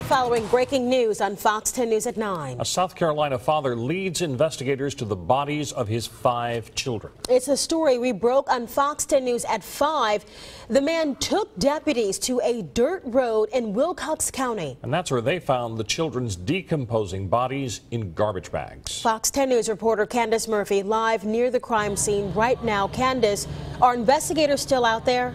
Following breaking news on Fox 10 News at 9. A South Carolina father leads investigators to the bodies of his 5 children. It's a story we broke on Fox 10 News at 5. The man took deputies to a dirt road in Wilcox County. And that's where they found the children's decomposing bodies in garbage bags. Fox 10 News reporter Candace Murphy live near the crime scene right now. Candace, are investigators still out there?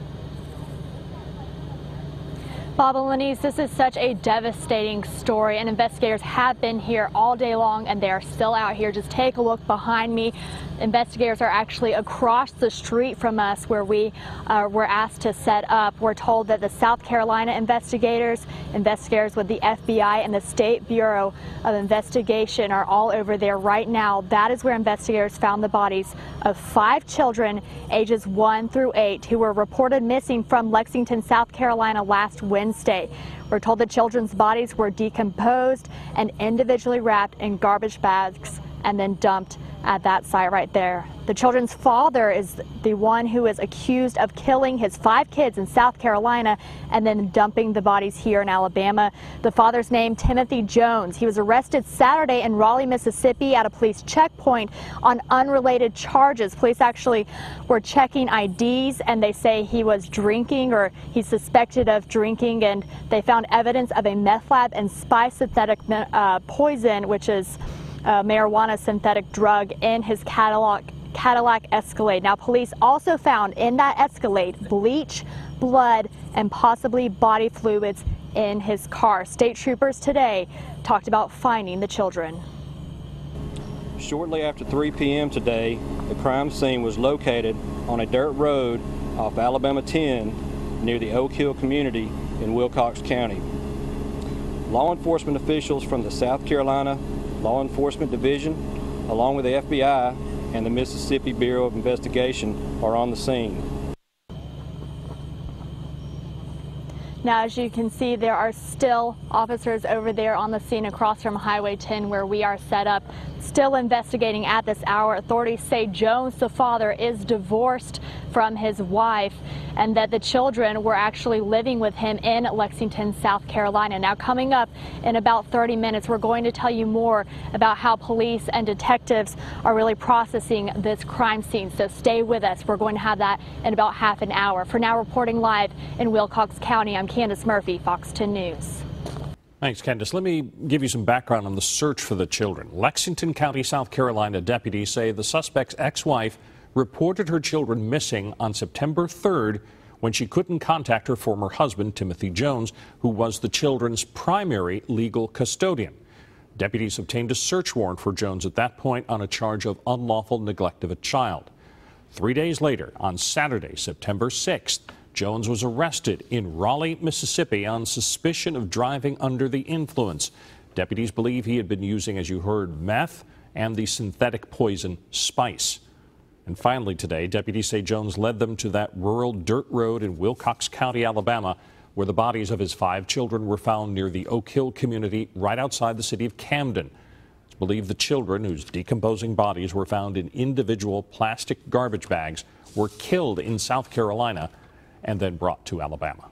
Bob and Lenise, this is such a devastating story, and investigators have been here all day long, and they are still out here. Just take a look behind me. Investigators are actually across the street from us where we were asked to set up. We're told that the South Carolina investigators with the FBI and the State Bureau of Investigation are all over there right now. That is where investigators found the bodies of 5 children ages 1 through 8 who were reported missing from Lexington, South Carolina last Wednesday. We're told the children's bodies were decomposed and individually wrapped in garbage bags and then dumped at that site right there. The children's father is the one who is accused of killing his 5 kids in South Carolina and then dumping the bodies here in Alabama. The father's name, Timothy Jones. He was arrested Saturday in Raleigh, Mississippi at a police checkpoint on unrelated charges. Police actually were checking IDs, and they say he was drinking, or he's suspected of drinking, and they found evidence of a meth lab and spice synthetic poison, which is marijuana synthetic drug, in his Cadillac Escalade. Now, police also found in that Escalade bleach, blood, and possibly body fluids in his car. State troopers today talked about finding the children. Shortly after 3 p.m. today, the crime scene was located on a dirt road off Alabama 10 near the Oak Hill community in Wilcox County. Law enforcement officials from the South Carolina Law Enforcement Division, along with the FBI and the Mississippi Bureau of Investigation, are on the scene. Now, as you can see, there are still officers over there on the scene across from Highway 10 where we are set up, still investigating at this hour. Authorities say Jones, the father, is divorced from his wife and that the children were actually living with him in Lexington, South Carolina. Now, coming up in about 30 minutes, we're going to tell you more about how police and detectives are really processing this crime scene. So stay with us. We're going to have that in about half an hour. For now, reporting live in Wilcox County, I'm Candace Murphy, Fox 10 News. Thanks, Candace. Let me give you some background on the search for the children. Lexington County, South Carolina deputies say the suspect's ex-wife reported her children missing on September 3rd when she couldn't contact her former husband, Timothy Jones, who was the children's primary legal custodian. Deputies obtained a search warrant for Jones at that point on a charge of unlawful neglect of a child. 3 days later, on Saturday, September 6th, Jones was arrested in Raleigh, Mississippi on suspicion of driving under the influence. Deputies believe he had been using, as you heard, meth and the synthetic poison spice. And finally today, deputies say Jones led them to that rural dirt road in Wilcox County, Alabama, where the bodies of his 5 children were found near the Oak Hill community right outside the city of Camden. It's believed the children, whose decomposing bodies were found in individual plastic garbage bags, were killed in South Carolina and then brought to Alabama.